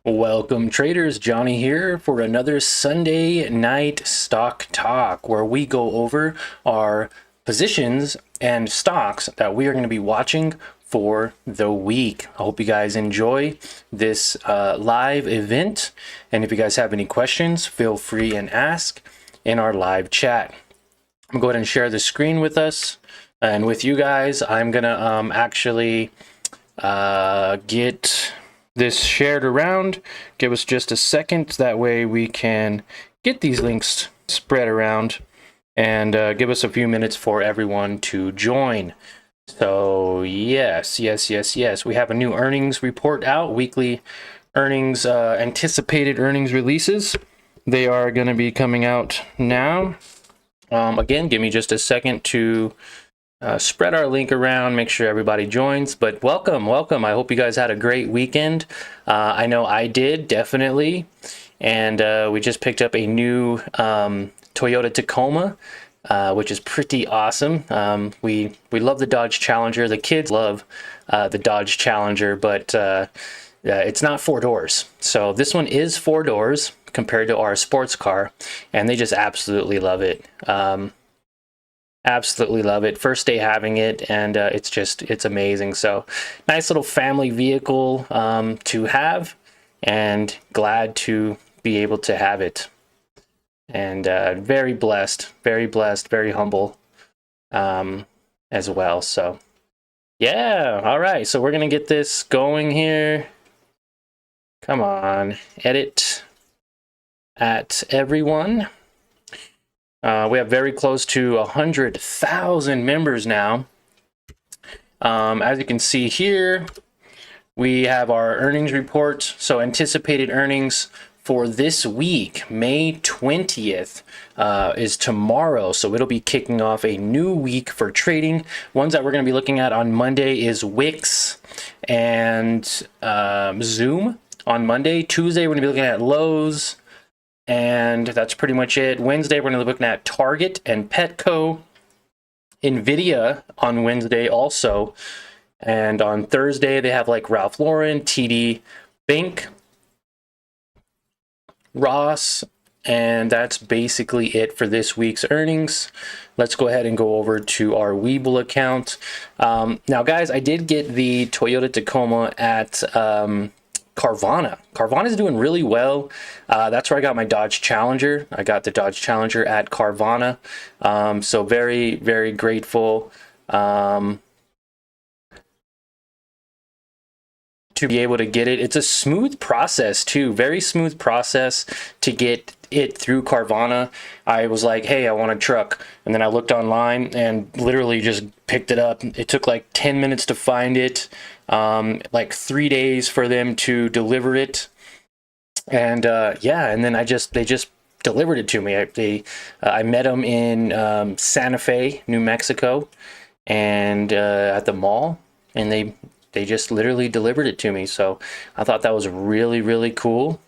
Welcome traders, Johnny here for another Sunday night stock talk where we go over our positions and stocks that we are going to be watching for the week. I hope you guys enjoy this live event, and if you guys have any questions, feel free and ask in our live chat. I'm going to go ahead and share the screen with us and with you guys. I'm going to actually get this shared around. Give us just a second, that way we can get these links spread around, and give us a few minutes for everyone to join. So yes, we have a new earnings report out, weekly earnings, anticipated earnings releases. They are going to be coming out now. Again, give me just a second to spread our link around, make sure everybody joins. But welcome. I hope you guys had a great weekend. I know I did, definitely. And we just picked up a new Toyota Tacoma, which is pretty awesome. We love the Dodge Challenger. The kids love the Dodge Challenger, but it's not 4 doors. So this one is 4 doors compared to our sports car, and they just absolutely love it. Absolutely love it. First day having it, and it's amazing. So nice little family vehicle to have, and glad to be able to have it. And very blessed, very humble as well. So yeah, all right. So we're gonna get this going here. Come on, edit at everyone. We have very close to 100,000 members now. As you can see here, we have our earnings report. So anticipated earnings for this week, May 20th, is tomorrow. So it'll be kicking off a new week for trading. Ones that we're going to be looking at on Monday is Wix and Zoom on Monday. Tuesday, we're going to be looking at Lowe's. And that's pretty much it. Wednesday, we're going to be looking at Target and Petco. Nvidia on Wednesday also. And on Thursday, they have like Ralph Lauren, TD Bank, Ross, and that's basically it for this week's earnings. Let's go ahead and go over to our WeBull account. Now, guys, I did get the Toyota Tacoma at Carvana. Carvana is doing really well. That's where I got my Dodge Challenger. I got the Dodge Challenger at Carvana. So very grateful to be able to get it. It's a smooth process too, very smooth process to get it through Carvana. I was like, hey, I want a truck. And then I looked online and literally just picked it up. It took like 10 minutes to find it. Like 3 days for them to deliver it, and yeah, and then they just delivered it to me. I met them in Santa Fe, New Mexico, and at the mall, and they just literally delivered it to me. So I thought that was really cool.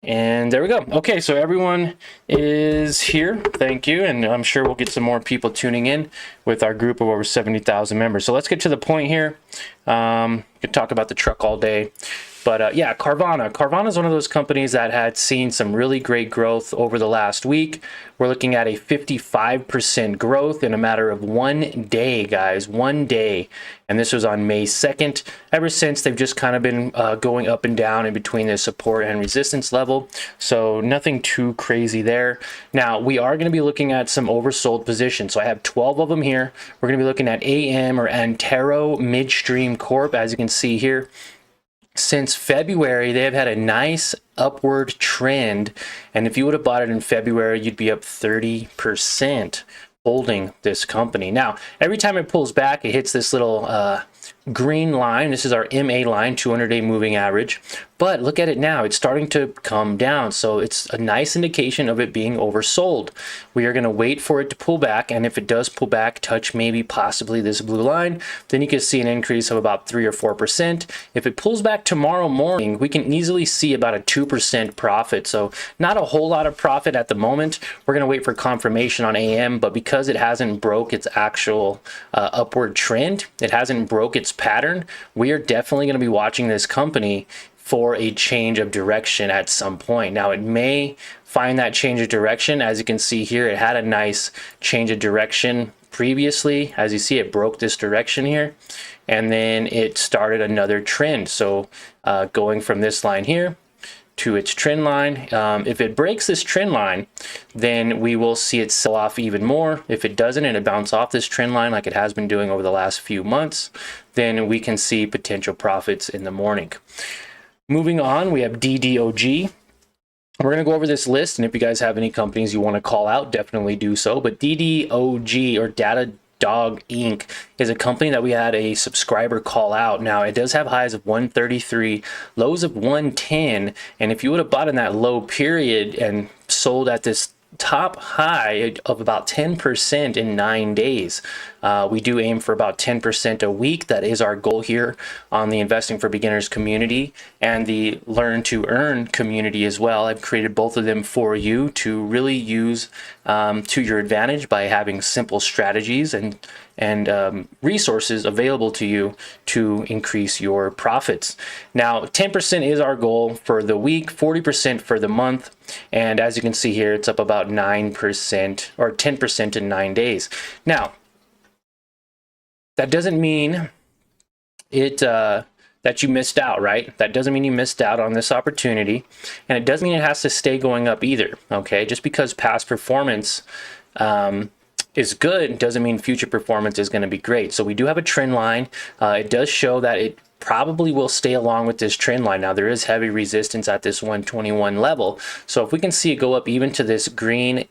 And there we go. Okay, so everyone is here. Thank you. And I'm sure we'll get some more people tuning in with our group of over 70,000 members. So let's get to the point here. Could talk about the truck all day. But yeah, Carvana. Carvana is one of those companies that had seen some really great growth over the last week. We're looking at a 55% growth in a matter of 1 day, guys. 1 day. And this was on May 2nd. Ever since, they've just kind of been going up and down in between the support and resistance level. So nothing too crazy there. Now, we are going to be looking at some oversold positions. So I have 12 of them here. We're going to be looking at AM or Antero Midstream Corp, as you can see here. Since February, they have had a nice upward trend, and if you would have bought it in February, you'd be up 30% holding this company. Now, every time it pulls back, it hits this little green line. This is our MA line, 200-day moving average. But look at it now. It's starting to come down. So it's a nice indication of it being oversold. We are going to wait for it to pull back. And if it does pull back, touch maybe possibly this blue line, then you can see an increase of about 3 or 4%. If it pulls back tomorrow morning, we can easily see about a 2% profit. So not a whole lot of profit at the moment. We're going to wait for confirmation on AM, but because it hasn't broke its actual upward trend, it hasn't broke its pattern, we are definitely going to be watching this company for a change of direction at some point. Now it may find that change of direction. As you can see here, it had a nice change of direction previously. As you see, it broke this direction here, and then it started another trend. So going from this line here to its trend line, if it breaks this trend line, then we will see it sell off even more. If it doesn't and it bounce off this trend line like it has been doing over the last few months, then we can see potential profits in the morning. Moving on, we have DDOG. We're going to go over this list, and if you guys have any companies you want to call out, definitely do so. But DDOG, or Datadog Inc., is a company that we had a subscriber call out. Now, it does have highs of 133, lows of 110, and if you would have bought in that low period and sold at this top high of about 10% in 9 days. We do aim for about 10% a week. That is our goal here on the Investing for Beginners community and the Learn to Earn community as well. I've created both of them for you to really use to your advantage by having simple strategies and resources available to you to increase your profits. Now, 10% is our goal for the week, 40% for the month, and as you can see here, it's up about 9% or 10% in 9 days. Now, that doesn't mean that you missed out, right? That doesn't mean you missed out on this opportunity, and it doesn't mean it has to stay going up either, okay? Just because past performance is good doesn't mean future performance is going to be great. So we do have a trend line. It does show that it probably will stay along with this trend line. Now, there is heavy resistance at this 121 level. So if we can see it go up even to this green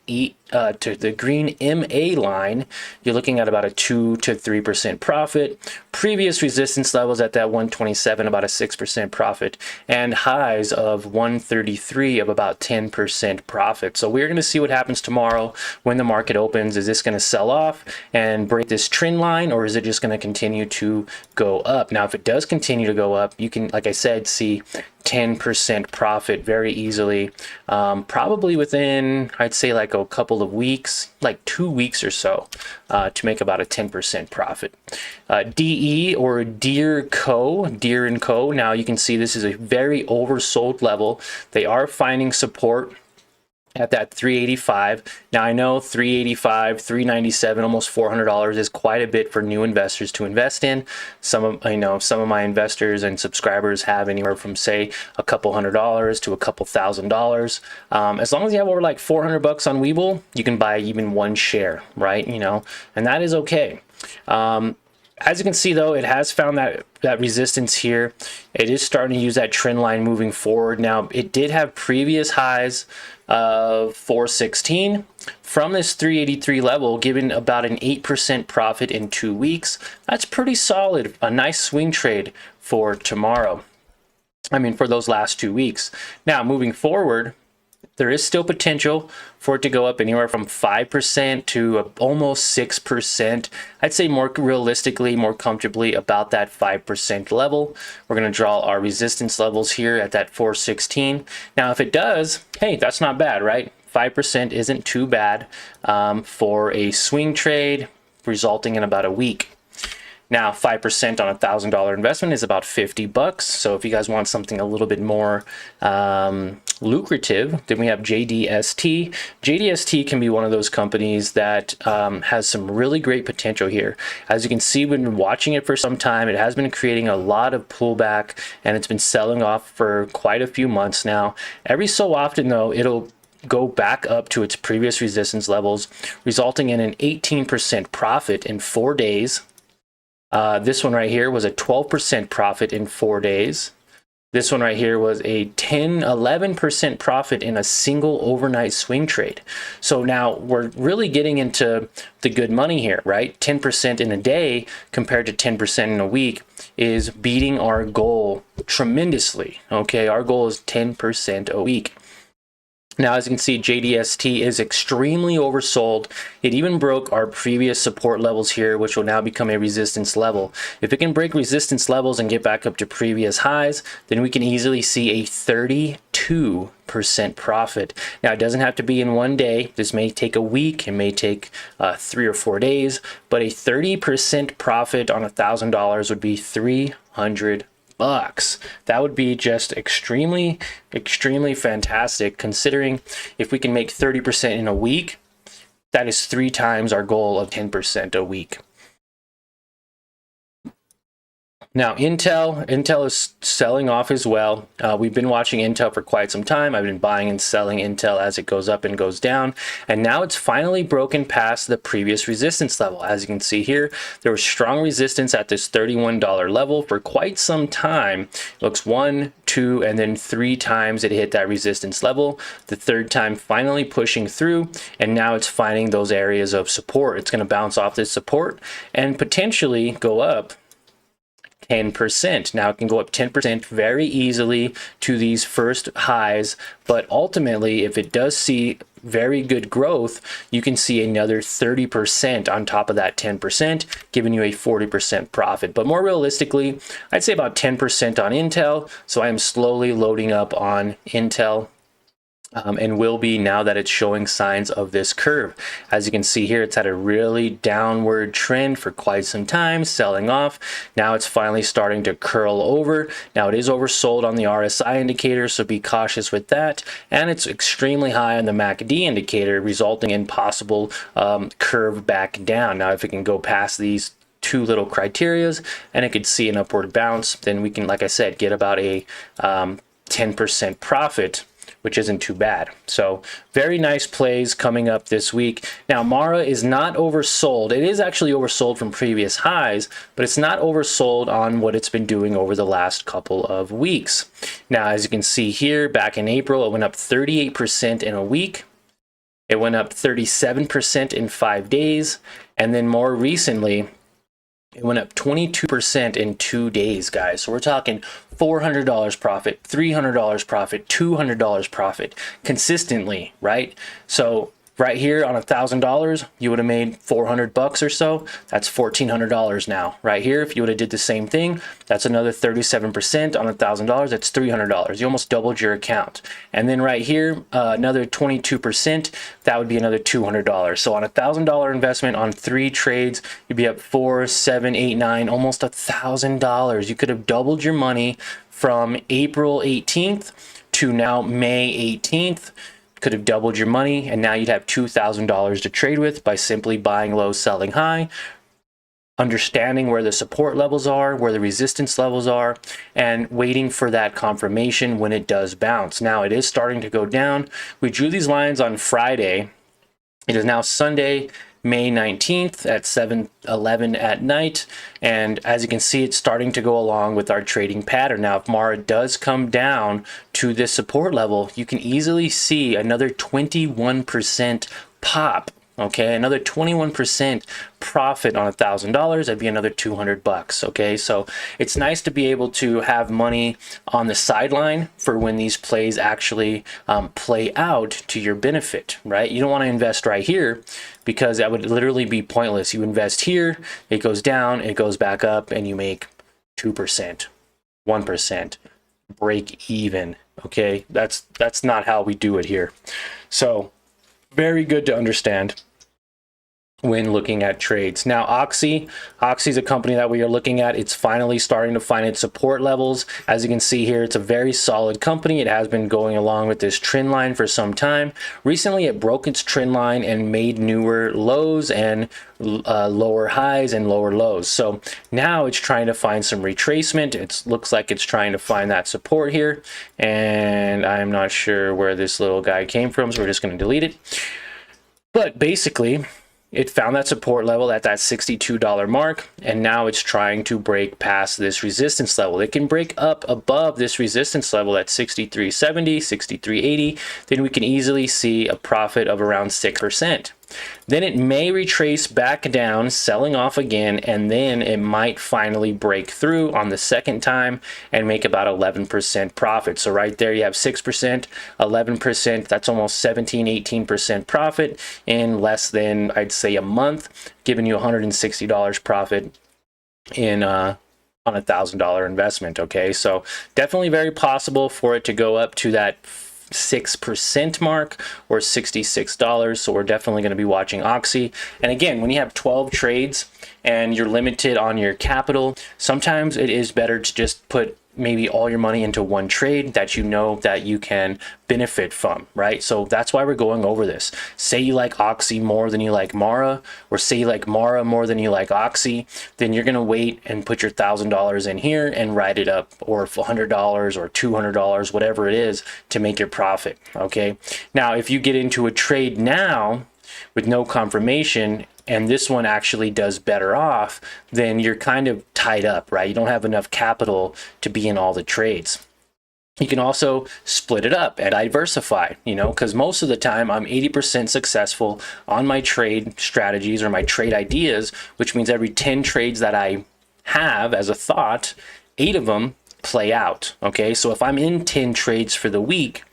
to the green MA line, you're looking at about a 2 to 3% profit. Previous resistance levels at that 127, about a 6% profit, and highs of 133 of about 10% profit. So we're going to see what happens tomorrow when the market opens. Is this going to sell off and break this trend line, or is it just going to continue to go up? Now, if it does continue to go up, you can, like I said, see 10% profit very easily, probably within, I'd say, like a couple of weeks, like 2 weeks or so, to make about a 10% profit. DE, or Deere & Co. Now you can see this is a very oversold level. They are finding support at that 385. Now I know 385, 397, almost $400 is quite a bit for new investors to invest in. Some of my investors and subscribers have anywhere from, say, a couple $100s to a couple $1,000. As long as you have over like $400 on WeBull, you can buy even one share, right? And that is okay. As you can see, though, it has found that resistance here. It is starting to use that trend line moving forward. Now, it did have previous highs of 416 from this 383 level, giving about an 8% profit in 2 weeks. That's pretty solid. A nice swing trade for tomorrow. For those last 2 weeks. Now, moving forward, there is still potential for it to go up anywhere from 5% to almost 6%. I'd say more realistically, more comfortably about that 5% level. We're going to draw our resistance levels here at that 416. Now, if it does, hey, that's not bad, right? 5% isn't too bad for a swing trade, resulting in about a week. Now, 5% on a $1,000 investment is about $50. So if you guys want something a little bit more lucrative, then we have JDST. JDST can be one of those companies that has some really great potential here. As you can see, we've been watching it for some time. It has been creating a lot of pullback, and it's been selling off for quite a few months now. Every so often, though, it'll go back up to its previous resistance levels, resulting in an 18% profit in 4 days. This one right here was a 12% profit in 4 days. This one right here was a 11% profit in a single overnight swing trade. So now we're really getting into the good money here, right? 10% in a day compared to 10% in a week is beating our goal tremendously. Okay, our goal is 10% a week. Now, as you can see, JDST is extremely oversold. It even broke our previous support levels here, which will now become a resistance level. If it can break resistance levels and get back up to previous highs, then we can easily see a 32% profit. Now, it doesn't have to be in 1 day. This may take a week. It may take 3 or 4 days, but a 30% profit on $1,000 would be $300. bucks. That would be just extremely fantastic, considering if we can make 30% in a week, that is 3 times our goal of 10% a week. Now, Intel is selling off as well. We've been watching Intel for quite some time. I've been buying and selling Intel as it goes up and goes down. And now it's finally broken past the previous resistance level. As you can see here, there was strong resistance at this $31 level for quite some time. It looks 1, 2, and then 3 times it hit that resistance level. The third time finally pushing through, and now it's finding those areas of support. It's going to bounce off this support and potentially go up 10%. Now it can go up 10% very easily to these first highs, but ultimately, if it does see very good growth, you can see another 30% on top of that 10%, giving you a 40% profit. But more realistically, I'd say about 10% on Intel. So I am slowly loading up on Intel. And will be now that it's showing signs of this curve. As you can see here, it's had a really downward trend for quite some time, selling off. Now it's finally starting to curl over. Now it is oversold on the RSI indicator, so be cautious with that. And it's extremely high on the MACD indicator, resulting in possible curve back down. Now if it can go past these 2 little criterias and it could see an upward bounce, then we can, like I said, get about a 10% profit, which isn't too bad. So very nice plays coming up this week. Now, Mara is not oversold. It is actually oversold from previous highs, but it's not oversold on what it's been doing over the last couple of weeks. Now, as you can see here, back in April, it went up 38% in a week. It went up 37% in 5 days. And then more recently, it went up 22% in 2 days, guys. So we're talking $400 profit, $300 profit, $200 profit consistently, right? So right here on $1,000, you would have made 400 bucks or so. That's $1,400 now. Right here, if you would have did the same thing, that's another 37% on $1,000. That's $300. You almost doubled your account. And then right here, another 22%. That would be another $200. So on $1,000 investment on 3 trades, you'd be up 4, 7, 8, 9, almost $1,000. You could have doubled your money from April 18th to now May 18th. Could have doubled your money, and now you'd have $2,000 to trade with by simply buying low, selling high, understanding where the support levels are, where the resistance levels are, and waiting for that confirmation when it does bounce. Now it is starting to go down. We drew these lines on Friday. It is now Sunday, May 19th at 7:11 at night, and as you can see, it's starting to go along with our trading pattern. Now if Mara does come down to this support level, you can easily see another 21% pop. Okay, another 21% profit on $1,000. That'd be another 200 bucks. Okay, so it's nice to be able to have money on the sideline for when these plays actually play out to your benefit, right? You don't want to invest right here because that would literally be pointless. You invest here, it goes down, it goes back up, and you make 2%, 1%, break even. Okay, that's not how we do it here. So very good to understand when looking at trades. Now, Oxy is a company that we are looking at. It's finally starting to find its support levels. As you can see here, it's a very solid company. It has been going along with this trend line for some time. Recently, it broke its trend line and made newer lows and lower highs and lower lows. So now it's trying to find some retracement. It looks like it's trying to find that support here. And I'm not sure where this little guy came from, so we're just going to delete it. But basically, it found that support level at that $62 mark, and now it's trying to break past this resistance level. It can break up above this resistance level at 63.70, 63.80, then we can easily see a profit of around 6%. Then it may retrace back down, selling off again, and then it might finally break through on the second time and make about 11% profit. So right there you have 6%, 11%, that's almost 17, 18% profit in less than, I'd say, a month, giving you $160 profit in on $1,000 investment. Okay, so definitely very possible for it to go up to that 6% mark or $66. So we're definitely going to be watching Oxy. And again, when you have 12 trades and you're limited on your capital, sometimes it is better to just put maybe all your money into one trade that you know that you can benefit from, right? So that's why we're going over this. Say you like Oxy more than you like Mara, or say you like Mara more than you like Oxy, then you're gonna wait and put your $1,000 in here and write it up, or $100 or $200, whatever it is, to make your profit, okay? Now, if you get into a trade now with no confirmation, and this one actually does better off, then you're kind of tied up, right? You don't have enough capital to be in all the trades. You can also split it up and diversify, you know, because most of the time I'm 80% successful on my trade strategies or my trade ideas, which means every 10 trades that I have as a thought, 8 of them play out, okay? So if I'm in 10 trades for the week,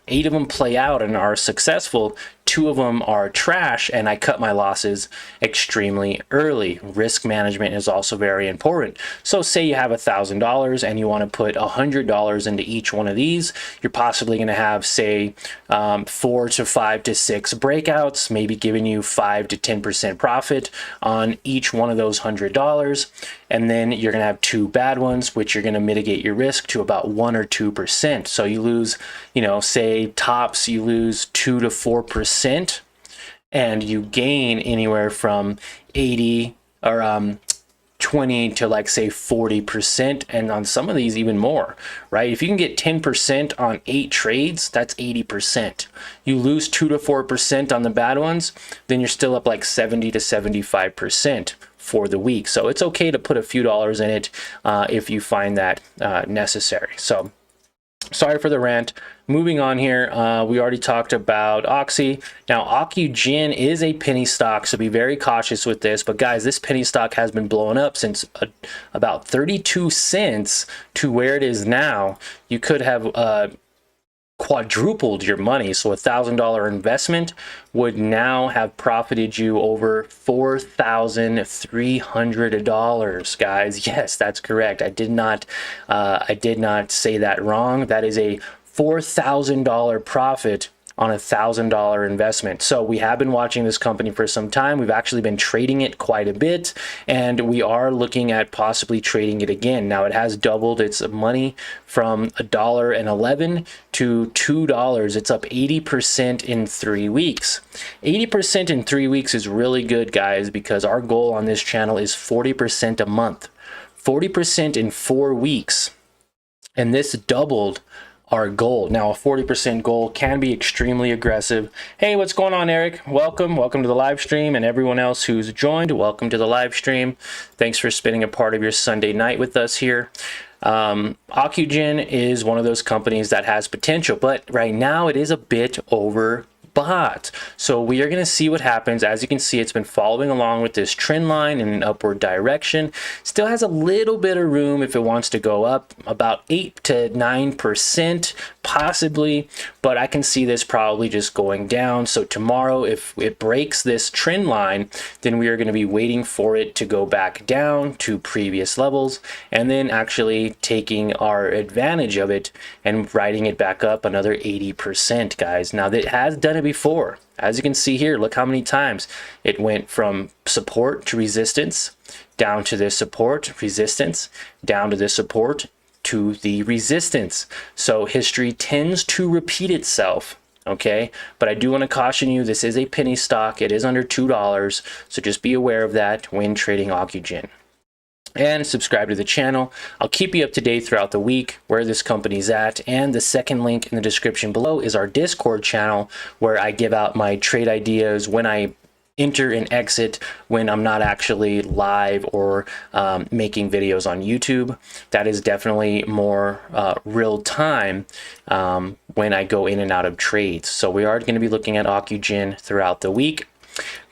8 of them play out and are successful, 2 of them are trash, and I cut my losses extremely early. Risk management is also very important. So say you have $1,000 and you want to put $100 into each one of these, you're possibly going to have, say, 4 to 5 to 6 breakouts, maybe giving you 5 to 10% profit on each one of those $100. And then you're going to have 2 bad ones, which you're going to mitigate your risk to about 1 or 2%. So you lose, you know, say tops, you lose 2 to 4%, and you gain anywhere from 80 or 20 to, like, say 40%, and on some of these even more, right? If you can get 10% on 8 trades, that's 80%. You lose 2 to 4% on the bad ones, then you're still up like 70 to 75% for the week. So it's okay to put a few dollars in it if you find that necessary. So sorry for the rant. Moving on here, we already talked about Oxy. Now, Oxygen is a penny stock, so be very cautious with this. But guys, this penny stock has been blowing up since about 32 cents to where it is now. You could have quadrupled your money. So $1,000 investment would now have profited you over $4,300, guys. Yes, that's correct. I did not say that wrong. That is a $4,000 profit on $1,000 investment. So we have been watching this company for some time. We've actually been trading it quite a bit, and we are looking at possibly trading it again. Now, it has doubled its money from $1.11 to $2. It's up 80% in 3 weeks. 80% in 3 weeks is really good, guys, because our goal on this channel is 40% a month. 40% in 4 weeks. And this doubled our goal. Now, a 40% goal can be extremely aggressive. Hey, what's going on, Eric? Welcome to the live stream, and everyone else who's joined, welcome to the live stream. Thanks for spending a part of your Sunday night with us here. Oxygen is one of those companies that has potential, but right now it is a bit overbought. So we are going to see what happens. As you can see, it's been following along with this trend line in an upward direction. Still has a little bit of room if it wants to go up, about 8 to 9% possibly, but I can see this probably just going down. So tomorrow, if it breaks this trend line, then we are going to be waiting for it to go back down to previous levels, and then actually taking our advantage of it and riding it back up another 80%, guys. Now, that has done it before. As you can see here, look how many times it went from support to resistance, down to this support, resistance, down to this support, to the resistance. So history tends to repeat itself, okay? But I do want to caution you, this is a penny stock. It is under $2, so just be aware of that when trading Oxygen. And subscribe to the channel. I'll keep you up to date throughout the week where this company's at. And the second link in the description below is our Discord channel, where I give out my trade ideas when I enter and exit, when I'm not actually live or making videos on YouTube. That is definitely more real time when I go in and out of trades. So we are going to be looking at Oxygen throughout the week.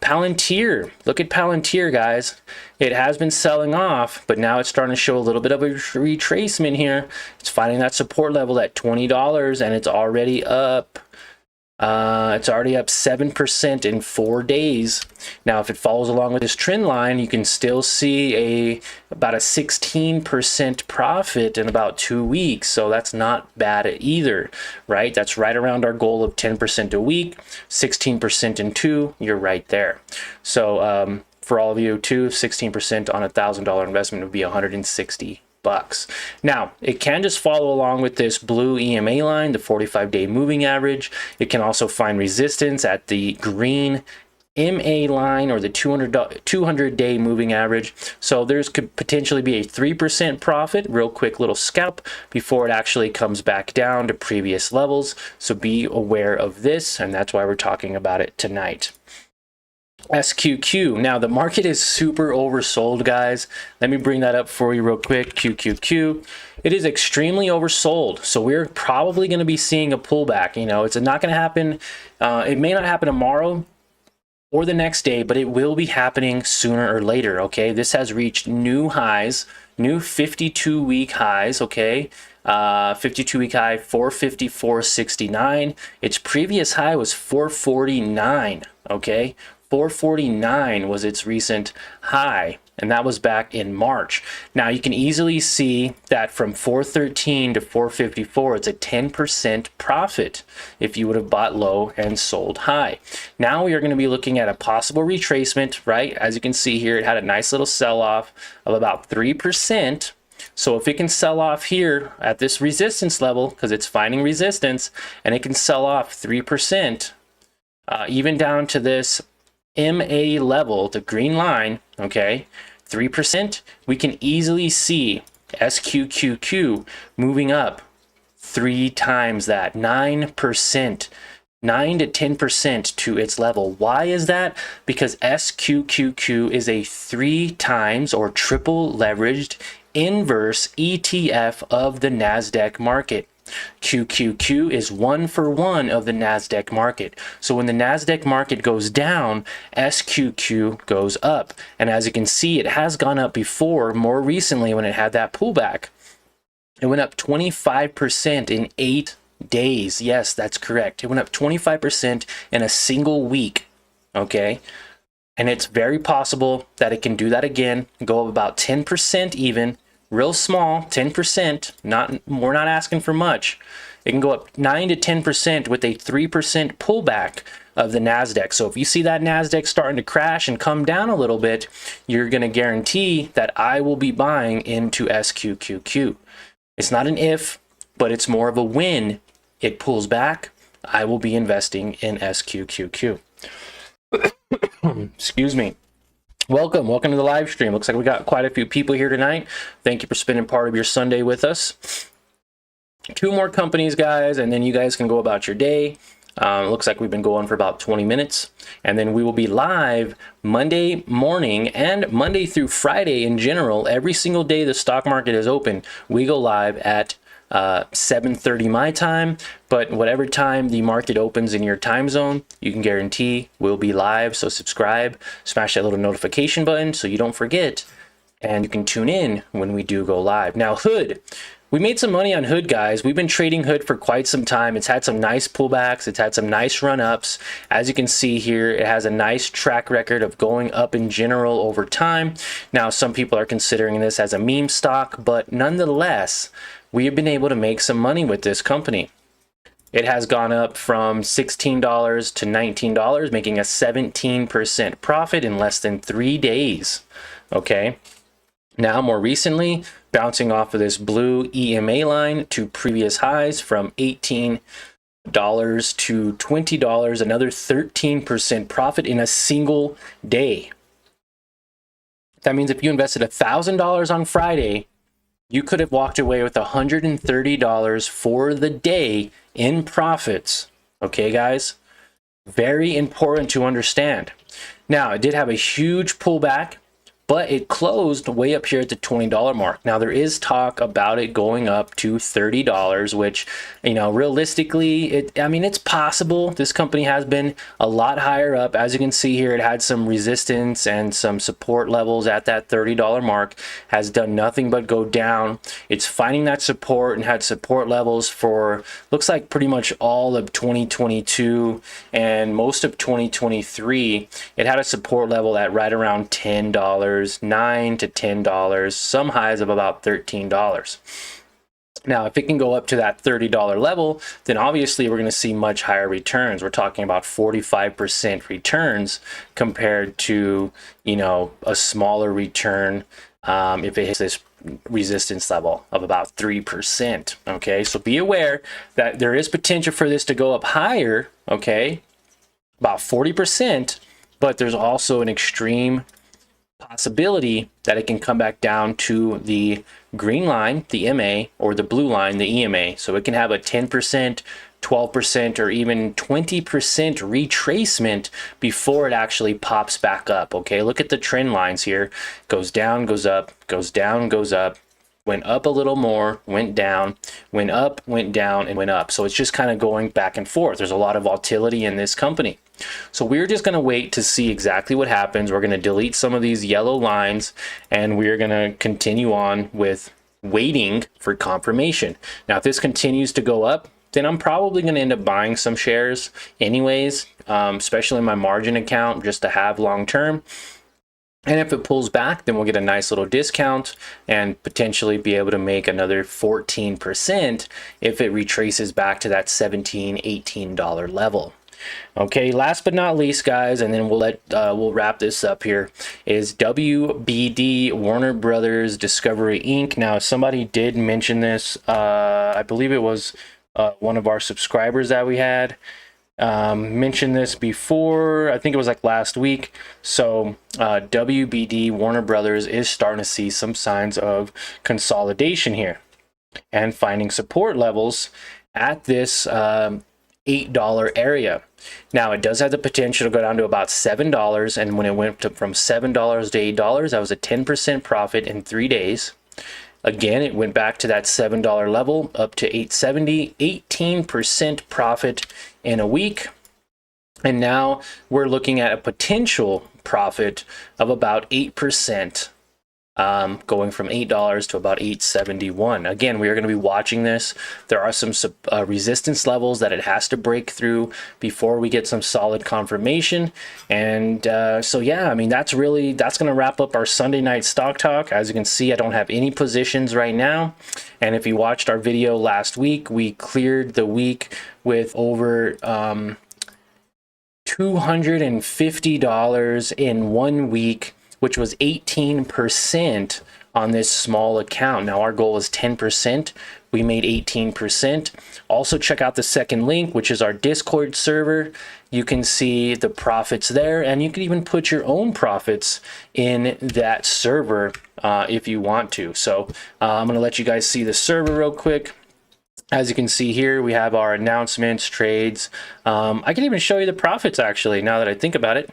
Palantir, look at Palantir, guys. It has been selling off, but now it's starting to show a little bit of a retracement here. It's finding that support level at $20, and it's already up. It's already up 7% in 4 days. Now, if it follows along with this trend line, you can still see about a 16% profit in about 2 weeks. So that's not bad either, right? That's right around our goal of 10% a week, 16% in 2. You're right there. So for all of you too, 16% on $1,000 investment would be $160. bucks. Now, it can just follow along with this blue EMA line, the 45-day moving average. It can also find resistance at the green MA line or the 200-day moving average. So there's could potentially be a 3% profit, real quick little scalp before it actually comes back down to previous levels. So be aware of this, and that's why we're talking about it tonight. SQQ. Now the market is super oversold, guys. Let me bring that up for you real quick. QQQ. It is extremely oversold. So we're probably going to be seeing a pullback. You know, it's not going to happen. It may not happen tomorrow or the next day, but it will be happening sooner or later. Okay, this has reached new highs, new 52-week highs. Okay, 52-week high 454.69. Its previous high was 449. Okay, 449 was its recent high, and that was back in March. Now you can easily see that from 413 to 454, it's a 10% profit if you would have bought low and sold high. Now we are going to be looking at a possible retracement, right? As you can see here, it had a nice little sell-off of about 3%. So if it can sell off here at this resistance level, because it's finding resistance, and it can sell off 3%, even down to this MA level, the green line, okay, 3%, we can easily see SQQQ moving up 3 times that, 9%, 9 to 10% to its level. Why is that? Because SQQQ is a 3 times or triple leveraged inverse ETF of the NASDAQ market. QQQ is 1-for-1 of the NASDAQ market. So when the NASDAQ market goes down, SQQ goes up. And as you can see, it has gone up before, more recently when it had that pullback. It went up 25% in 8 days. Yes, that's correct. It went up 25% in a single week. Okay. And it's very possible that it can do that again, go up about 10% even. Real small, 10%, we're not asking for much. It can go up 9 to 10% with a 3% pullback of the NASDAQ. So if you see that NASDAQ starting to crash and come down a little bit, you're going to guarantee that I will be buying into SQQQ. It's not an if, but it's more of a when it pulls back, I will be investing in SQQQ. Excuse me. Welcome to the live stream. Looks like we got quite a few people here tonight. Thank you for spending part of your Sunday with us. 2 more companies, guys, and then you guys can go about your day. Looks like we've been going for about 20 minutes, and then we will be live Monday morning and Monday through Friday in general. Every single day the stock market is open, we go live at 7:30 my time, but whatever time the market opens in your time zone, you can guarantee we'll be live. So subscribe, smash that little notification button so you don't forget, and you can tune in when we do go live. Now, Hood, we made some money on Hood, guys. We've been trading Hood for quite some time. It's had some nice pullbacks. It's had some nice run-ups. As you can see here, it has a nice track record of going up in general over time. Now, some people are considering this as a meme stock, but nonetheless, we have been able to make some money with this company. It has gone up from $16 to $19, making a 17% profit in less than 3 days. Okay. Now, more recently, bouncing off of this blue EMA line to previous highs from $18 to $20, another 13% profit in a single day. That means if you invested $1,000 on Friday, you could have walked away with $130 for the day in profits. Okay, guys? Very important to understand. Now, it did have a huge pullback, but it closed way up here at the $20 mark. Now, there is talk about it going up to $30, which, you know, realistically, I mean, it's possible. This company has been a lot higher up. As you can see here, it had some resistance and some support levels at that $30 mark, has done nothing but go down. It's finding that support and had support levels for, looks like pretty much all of 2022 and most of 2023. It had a support level at right around $10, $9 to $10, some highs of about $13. Now, if it can go up to that $30 level, then obviously we're going to see much higher returns. We're talking about 45% returns compared to, you know, a smaller return if it hits this, resistance level of about 3%. Okay, so be aware that there is potential for this to go up higher, okay, about 40%, but there's also an extreme possibility that it can come back down to the green line, the MA, or the blue line, the EMA. So it can have a 10%, 12%, or even 20% retracement before it actually pops back up. Okay, look at the trend lines here. Goes down, goes up, goes down, goes up, went up a little more, went down, went up, went down, and went up. So it's just kind of going back and forth. There's a lot of volatility in this company. So we're just going to wait to see exactly what happens. We're going to delete some of these yellow lines, and we're going to continue on with waiting for confirmation. Now, if this continues to go up, then I'm probably going to end up buying some shares anyways, especially in my margin account, just to have long term. And if it pulls back, then we'll get a nice little discount and potentially be able to make another 14% if it retraces back to that $17, $18 level. Okay, last but not least, guys, and then we'll wrap this up here, is WBD, Warner Brothers Discovery Inc. Now, somebody did mention this. I believe it was one of our subscribers that we had mentioned this before. I think it was like last week. So WBD, Warner Brothers, is starting to see some signs of consolidation here and finding support levels at this $8 area. Now, it does have the potential to go down to about $7, and when it went from $7 to $8, that was a 10% profit in 3 days. Again, it went back to that $7 level, up to $8.70, 18% profit in a week. And now we're looking at a potential profit of about 8%, going from $8 to about $8.71. Again, we are going to be watching this. There are some resistance levels that it has to break through before we get some solid confirmation. And so yeah, I mean, that's going to wrap up our Sunday night stock talk. As you can see, I don't have any positions right now. And if you watched our video last week, we cleared the week with over $250 in 1 week, which was 18% on this small account. Now, our goal is 10%. We made 18%. Also, check out the second link, which is our Discord server. You can see the profits there, and you can even put your own profits in that server if you want to. So I'm going to let you guys see the server real quick. As you can see here, we have our announcements, trades. I can even show you the profits, actually, now that I think about it.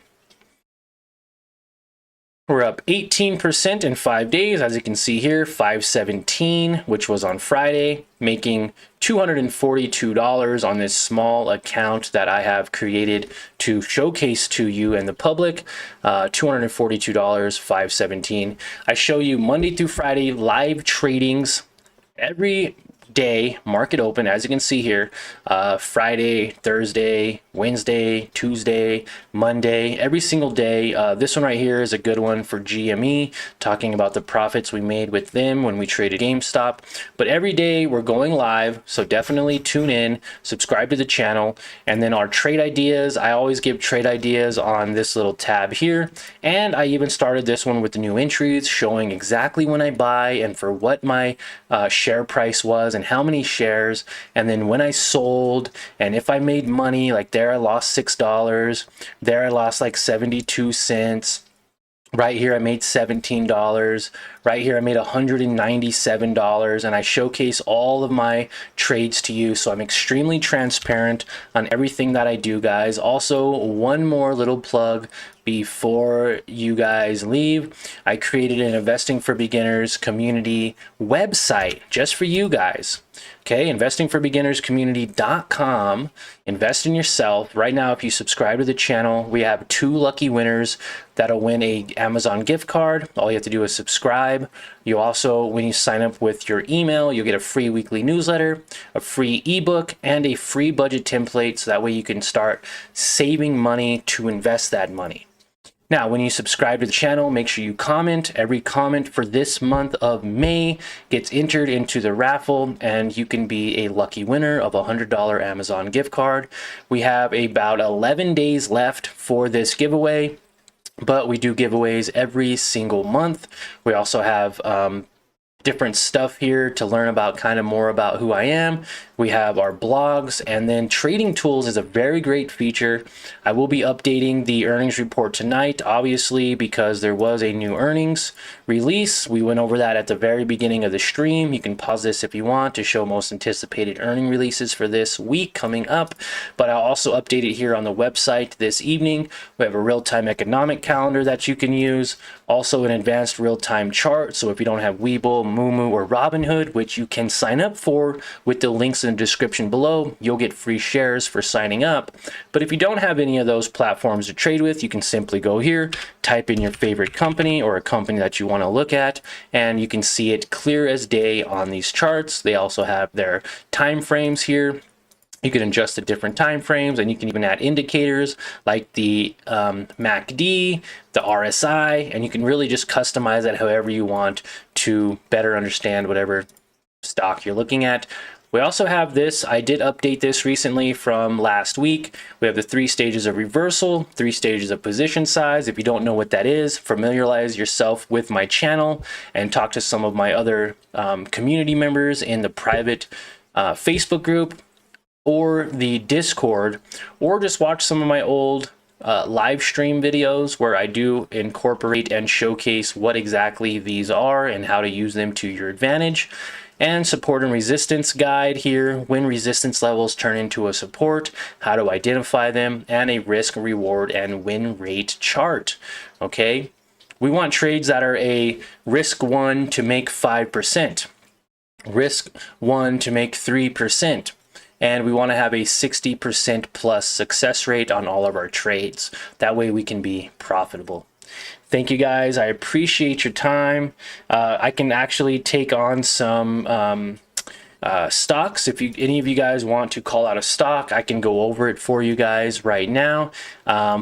We're up 18% in 5 days, as you can see here, 517, which was on Friday, making $242 on this small account that I have created to showcase to you and the public. $242, 517. I show you Monday through Friday live tradings every day, market open, as you can see here, Friday, Thursday, Wednesday, Tuesday, Monday, every single day. This one right here is a good one for GME, talking about the profits we made with them when we traded GameStop. But every day we're going live, so definitely tune in, subscribe to the channel, and then our trade ideas. I always give trade ideas on this little tab here, and I even started this one with the new entries, showing exactly when I buy and for what my share price was and how many shares, and then when I sold, and if I made money. Like there I lost $6, there I lost like 72 cents, right here I made $17, right here I made $197, and I showcase all of my trades to you. So I'm extremely transparent on everything that I do, guys. Also, one more little plug before you guys leave. I created an Investing for Beginners community website just for you guys. Okay, investingforbeginnerscommunity.com. Invest in yourself. Right now, if you subscribe to the channel, we have 2 lucky winners that'll win a Amazon gift card. All you have to do is subscribe. You also, when you sign up with your email, you'll get a free weekly newsletter, a free ebook, and a free budget template, so that way you can start saving money to invest that money. Now, when you subscribe to the channel, make sure you comment. Every comment for this month of May gets entered into the raffle, and you can be a lucky winner of a $100 Amazon gift card. We have about 11 days left for this giveaway, but we do giveaways every single month. We also have different stuff here to learn about kind of more about who I am. We have our blogs, and then trading tools is a very great feature. I will be updating the earnings report tonight, obviously, because there was a new earnings release. We went over that at the very beginning of the stream. You can pause this if you want to show most anticipated earning releases for this week coming up, but I'll also update it here on the website this evening. We have a real-time economic calendar that you can use, also an advanced real-time chart. So if you don't have WeBull, MooMoo, or Robinhood, which you can sign up for with the links in the description below, you'll get free shares for signing up. But if you don't have any of those platforms to trade with, you can simply go here, type in your favorite company or a company that you want to look at, and you can see it clear as day on these charts. They also have their time frames here. You can adjust the different time frames, and you can even add indicators like the MACD, the RSI, and you can really just customize it however you want to better understand whatever stock you're looking at. We also have this. I did update this recently from last week. We have the 3 stages of reversal, 3 stages of position size. If you don't know what that is, familiarize yourself with my channel and talk to some of my other community members in the private Facebook group or the Discord, or just watch some of my old live stream videos where I do incorporate and showcase what exactly these are and how to use them to your advantage. And support and resistance guide here, when resistance levels turn into a support, how to identify them, and a risk, reward, and win rate chart. Okay, we want trades that are a risk 1 to make 5%, risk 1 to make 3%. And we want to have a 60% plus success rate on all of our trades. That way we can be profitable. Thank you guys. I appreciate your time. I can actually take on some stocks. If any of you guys want to call out a stock, I can go over it for you guys right now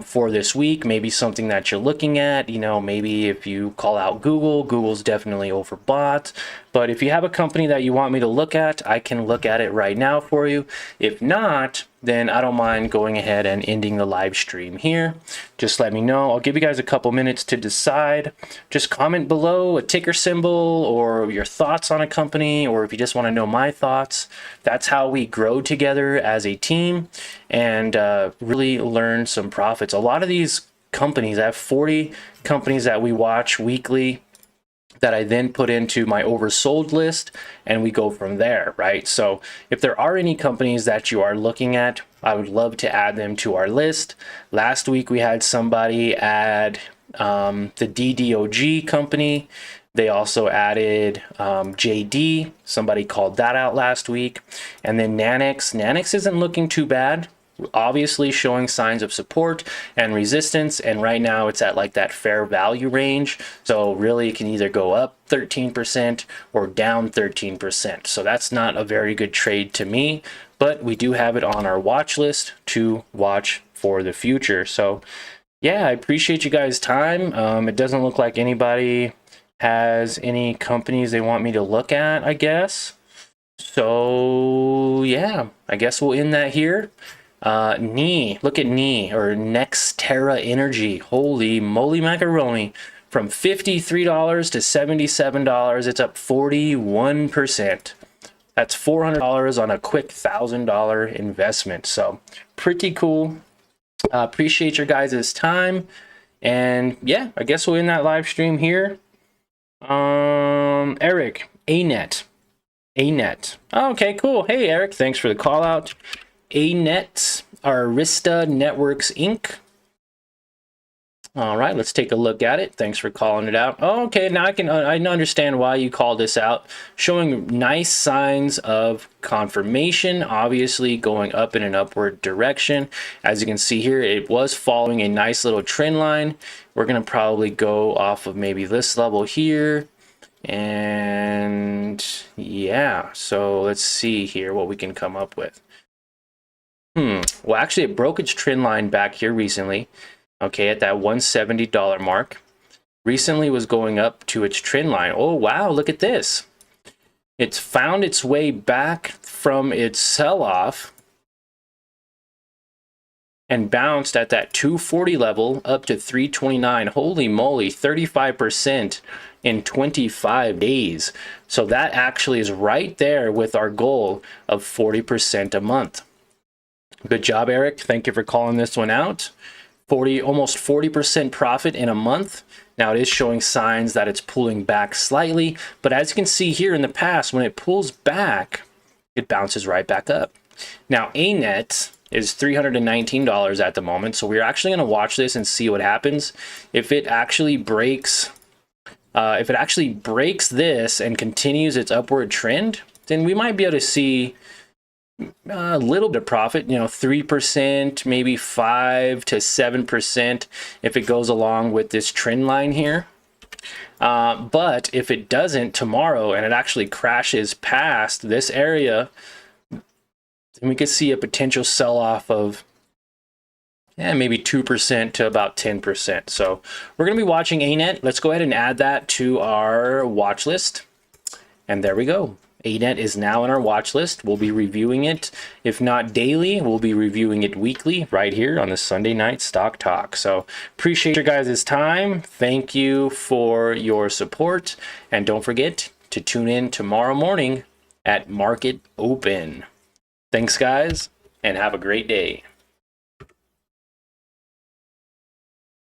for this week. Maybe something that you're looking at, you know, maybe if you call out Google's definitely overbought. But if you have a company that you want me to look at, I can look at it right now for you. If not, then I don't mind going ahead and ending the live stream here. Just let me know. I'll give you guys a couple minutes to decide. Just comment below a ticker symbol or your thoughts on a company, or if you just want to know my thoughts. That's how we grow together as a team and really learn some profits. A lot of these companies, I have 40 companies that we watch weekly that I then put into my oversold list, and we go from there, right? So if there are any companies that you are looking at, I would love to add them to our list. Last week we had somebody add the DDOG company. They also added JD. Somebody called that out last week. And then Nanix. Nanix isn't looking too bad. Obviously showing signs of support and resistance, and right now it's at like that fair value range, so really it can either go up 13% or down 13%. So that's not a very good trade to me, but we do have it on our watch list to watch for the future. So yeah, I appreciate you guys' time. It doesn't look like anybody has any companies they want me to look at, I guess. So yeah, I guess we'll end that here. Look at NE, or Nextera Energy. Holy moly macaroni. From $53 to $77, it's up 41%. That's $400 on a quick $1,000 investment. So pretty cool. Appreciate your guys' time. And yeah, I guess we'll end that live stream here. Eric, ANET. Oh, okay, cool. Hey, Eric, thanks for the call out. ANET, Arista Networks Inc. All right, let's take a look at it. Thanks for calling it out. Oh, okay, now I understand why you called this out. Showing nice signs of confirmation, obviously going up in an upward direction. As you can see here, it was following a nice little trend line. We're going to probably go off of maybe this level here. And yeah, so let's see here what we can come up with. Well, actually, it broke its trend line back here recently, okay, at that $170 mark. Recently was going up to its trend line. Oh, wow, look at this. It's found its way back from its sell-off and bounced at that 240 level up to 329. Holy moly, 35% in 25 days. So that actually is right there with our goal of 40% a month. Good job, Eric. Thank you for calling this one out. Almost 40% profit in a month. Now it is showing signs that it's pulling back slightly, but as you can see here in the past, when it pulls back, it bounces right back up. Now ANET is $319 at the moment, so we're actually going to watch this and see what happens. If it actually breaks this and continues its upward trend, then we might be able to see a little bit of profit, 3%, maybe 5 to 7% if it goes along with this trend line here. But if it doesn't tomorrow and it actually crashes past this area, then we could see a potential sell-off of maybe 2% to about 10%. So we're going to be watching ANET. Let's go ahead and add that to our watch list. And there we go. ANET is now in our watch list. We'll be reviewing it. If not daily, we'll be reviewing it weekly right here on the Sunday Night Stock Talk. So appreciate your guys' time. Thank you for your support. And don't forget to tune in tomorrow morning at Market Open. Thanks, guys, and have a great day.